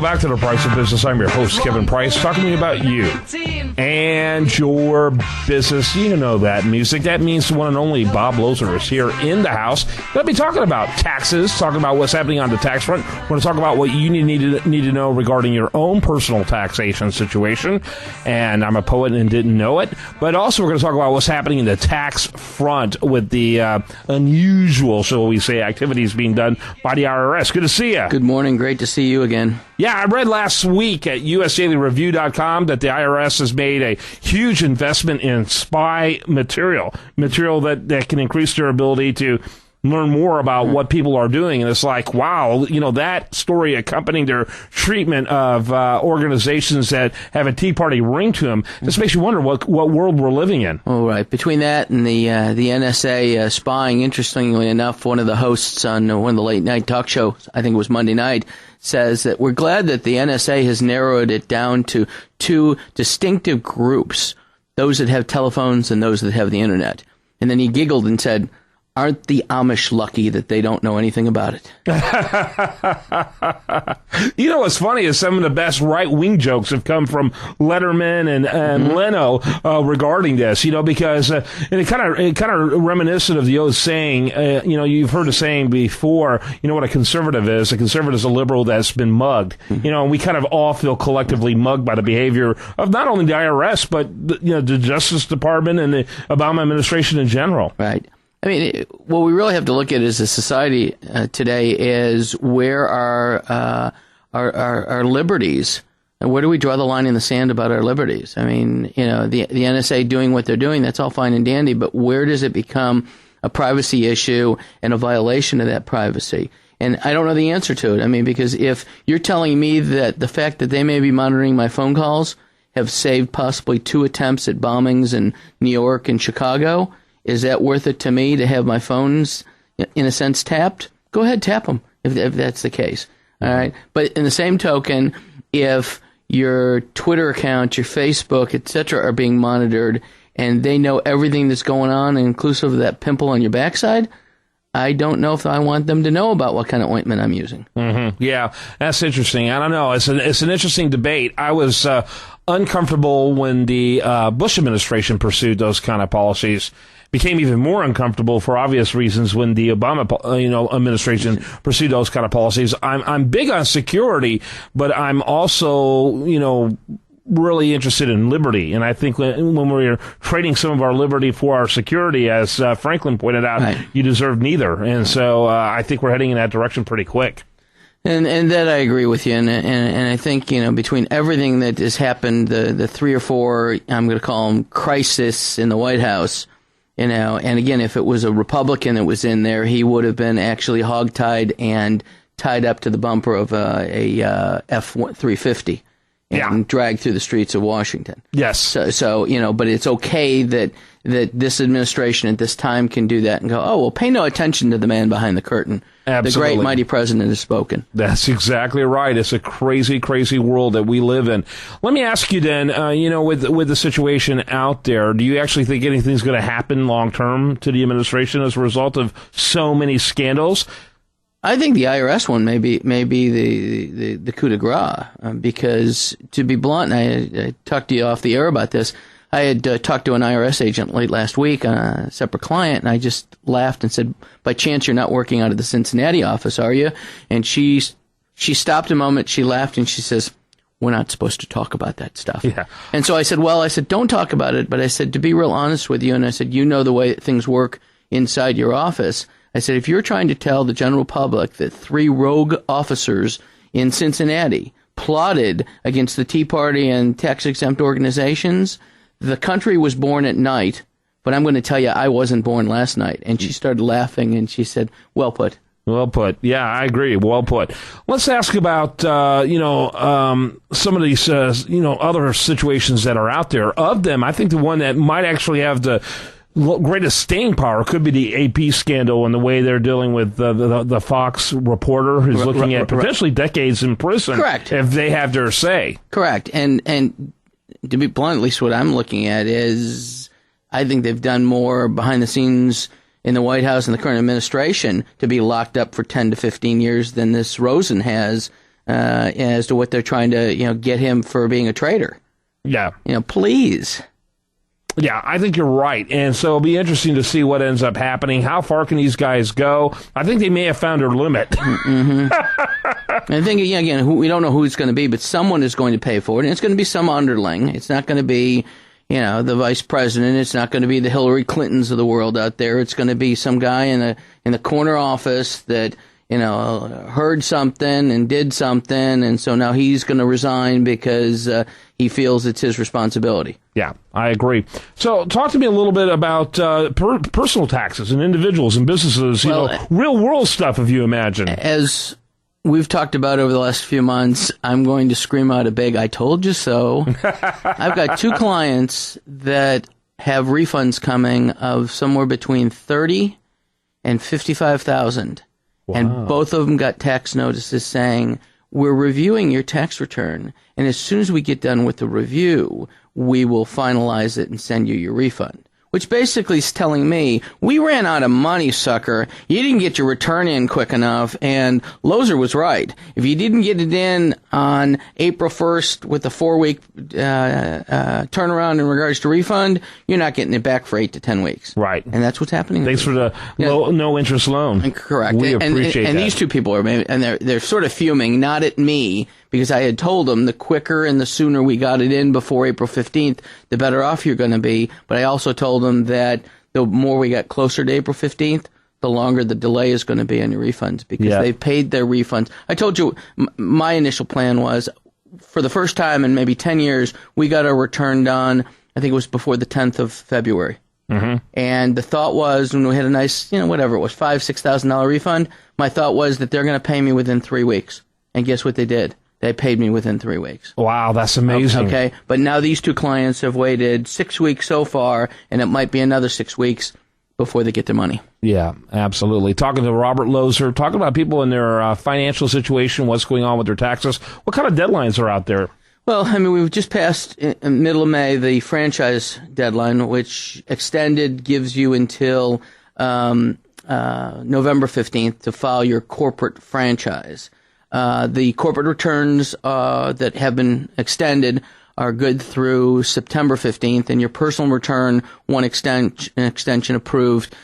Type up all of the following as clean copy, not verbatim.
back to The Price of Business. I'm your host, Kevin Price, talking to you about you and your business. You know that music. That means the one and only Bob Loeser is here in the house. We'll be talking about taxes, talking about what's happening on the tax front. We're going to talk about what you need to know regarding your own personal taxation situation. And I'm a poet and didn't know it. But also we're going to talk about what's happening in the tax front with the unusual, shall we say, activities being done by the IRS. Good to see you. Good morning. Great to see you again. Yeah, I read last week at USDailyReview.com that the IRS has made a huge investment in spy material that can increase their ability to learn more about what people are doing. And it's like, wow, that story accompanying their treatment of organizations that have a Tea Party ring to them, just makes you wonder what world we're living in. All right. Between that and the NSA spying, interestingly enough, one of the hosts on one of the late night talk shows, I think it was Monday night, says that we're glad that the NSA has narrowed it down to two distinctive groups, those that have telephones and those that have the internet. And then he giggled and said, aren't the Amish lucky that they don't know anything about it? You know what's funny is some of the best right-wing jokes have come from Letterman and Leno regarding this, because and it kind of reminiscent of the old saying, you've heard the saying before, what a conservative is. A conservative is a liberal that's been mugged. And we kind of all feel collectively mugged by the behavior of not only the IRS, but the Justice Department and the Obama administration in general. Right. I mean, what we really have to look at as a society today is where are our liberties, and where do we draw the line in the sand about our liberties? I mean, the NSA doing what they're doing, that's all fine and dandy, but where does it become a privacy issue and a violation of that privacy? And I don't know the answer to it. I mean, because if you're telling me that the fact that they may be monitoring my phone calls have saved possibly 2 attempts at bombings in New York and Chicago, is that worth it to me to have my phones, in a sense, tapped? Go ahead, tap them if that's the case. All right. But in the same token, if your Twitter account, your Facebook, etc., are being monitored and they know everything that's going on, inclusive of that pimple on your backside, I don't know if I want them to know about what kind of ointment I'm using. Mm-hmm. Yeah, that's interesting. I don't know. It's an interesting debate. I was uncomfortable when the Bush administration pursued those kind of policies. Became even more uncomfortable for obvious reasons when the Obama, administration pursued those kind of policies. I'm big on security, but I'm also, really interested in liberty. And I think when we're trading some of our liberty for our security, as Franklin pointed out, right, you deserve neither. And so I think we're heading in that direction pretty quick. And that I agree with you. And I think, between everything that has happened, the 3 or 4, I'm going to call them crisis in the White House, and again, if it was a Republican that was in there, he would have been actually hogtied and tied up to the bumper of a F-350 and dragged through the streets of Washington. Yes. So but it's okay that this administration at this time can do that and go, oh, well, pay no attention to the man behind the curtain. Absolutely. The great, mighty president has spoken. That's exactly right. It's a crazy, crazy world that we live in. Let me ask you then, with the situation out there, do you actually think anything's going to happen long-term to the administration as a result of so many scandals? I think the IRS one may be the coup de grace, because, to be blunt, I talked to you off the air about this. I had talked to an IRS agent late last week on a separate client, and I just laughed and said, by chance you're not working out of the Cincinnati office, are you? And she stopped a moment, she laughed, and she says, we're not supposed to talk about that stuff. Yeah. And so I said, don't talk about it, but I said, to be real honest with you, and I said, the way things work inside your office. I said, if you're trying to tell the general public that 3 rogue officers in Cincinnati plotted against the Tea Party and tax-exempt organizations, the country was born at night, but I'm going to tell you, I wasn't born last night. And she started laughing, and she said, well put. Well put. Yeah, I agree. Well put. Let's ask about, some of these, other situations that are out there. Of them, I think the one that might actually have the greatest staying power could be the AP scandal and the way they're dealing with the Fox reporter who's looking at potentially decades in prison. Correct. If they have their say. Correct. And to be blunt, at least what I'm looking at is I think they've done more behind the scenes in the White House and the current administration to be locked up for 10 to 15 years than this Rosen has as to what they're trying to, get him for being a traitor. Yeah. Please. Yeah, I think you're right. And so it'll be interesting to see what ends up happening. How far can these guys go? I think they may have found their limit. Mm-hmm. I think, again, we don't know who it's going to be, but someone is going to pay for it. And it's going to be some underling. It's not going to be, the vice president. It's not going to be the Hillary Clintons of the world out there. It's going to be some guy in the corner office that, heard something and did something. And so now he's going to resign because he feels it's his responsibility. Yeah, I agree. So talk to me a little bit about personal taxes and individuals and businesses, real world stuff, if you imagine. As we've talked about over the last few months, I'm going to scream out a big, I told you so. I've got 2 clients that have refunds coming of somewhere between $30,000 and $55,000. Wow. And both of them got tax notices saying, we're reviewing your tax return, and as soon as we get done with the review, we will finalize it and send you your refund. Which basically is telling me, we ran out of money, sucker. You didn't get your return in quick enough, and Loeser was right. If you didn't get it in on April 1st with a 4-week turnaround in regards to refund, you're not getting it back for 8 to 10 weeks. Right. And that's what's happening. Thanks for the no-interest loan. Correct. We appreciate that. And these 2 people they're sort of fuming, not at me, because I had told them the quicker and the sooner we got it in before April 15th, the better off you're going to be. But I also told them that the more we got closer to April 15th, the longer the delay is going to be on your refunds because they've paid their refunds. I told you my initial plan was for the first time in maybe 10 years, we got our return done, I think it was before the 10th of February. Mm-hmm. And the thought was when we had a nice, whatever it was, $5,000, $6,000 refund, my thought was that they're going to pay me within 3 weeks. And guess what they did? They paid me within 3 weeks. Wow, that's amazing. Okay, but now these 2 clients have waited 6 weeks so far, and it might be another 6 weeks before they get their money. Yeah, absolutely. Talking to Robert Loeser, talking about people in their financial situation, what's going on with their taxes. What kind of deadlines are out there? Well, we've just passed in middle of May the franchise deadline, which extended gives you until November 15th to file your corporate franchise. The corporate returns that have been extended are good through September 15th, and your personal return, one extension approved,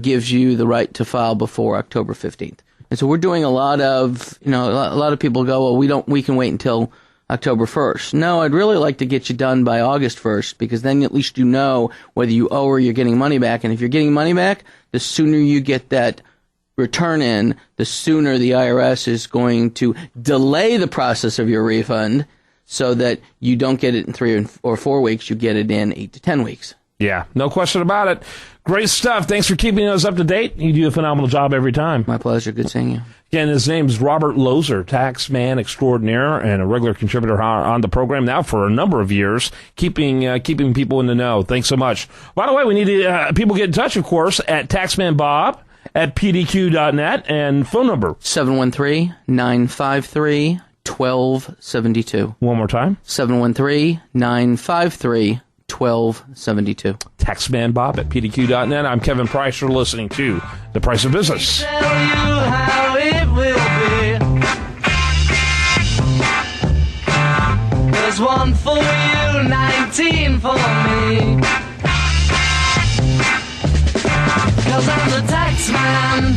gives you the right to file before October 15th. And so we're doing a lot of, a lot of people go, well, we can wait until October 1st. No, I'd really like to get you done by August 1st because then at least you know whether you owe or you're getting money back. And if you're getting money back, the sooner you get that return in, the sooner the IRS is going to delay the process of your refund so that you don't get it in 3 or 4 weeks, you get it in 8 to 10 weeks. Yeah, no question about it. Great stuff. Thanks for keeping us up to date. You do a phenomenal job every time. My pleasure. Good seeing you. Again, his name's Robert Loeser, tax man extraordinaire and a regular contributor on the program now for a number of years, keeping people in the know. Thanks so much. By the way, we need to, people get in touch, of course, at taxmanbob at pdq.net and phone number 713-953-1272. One more time. 713-953-1272. Taxman Bob at pdq.net. I'm Kevin Price. You're listening to The Price of Business. Tell you how it will be. There's one for you, 19 for me. 'Cause I'm the tax man.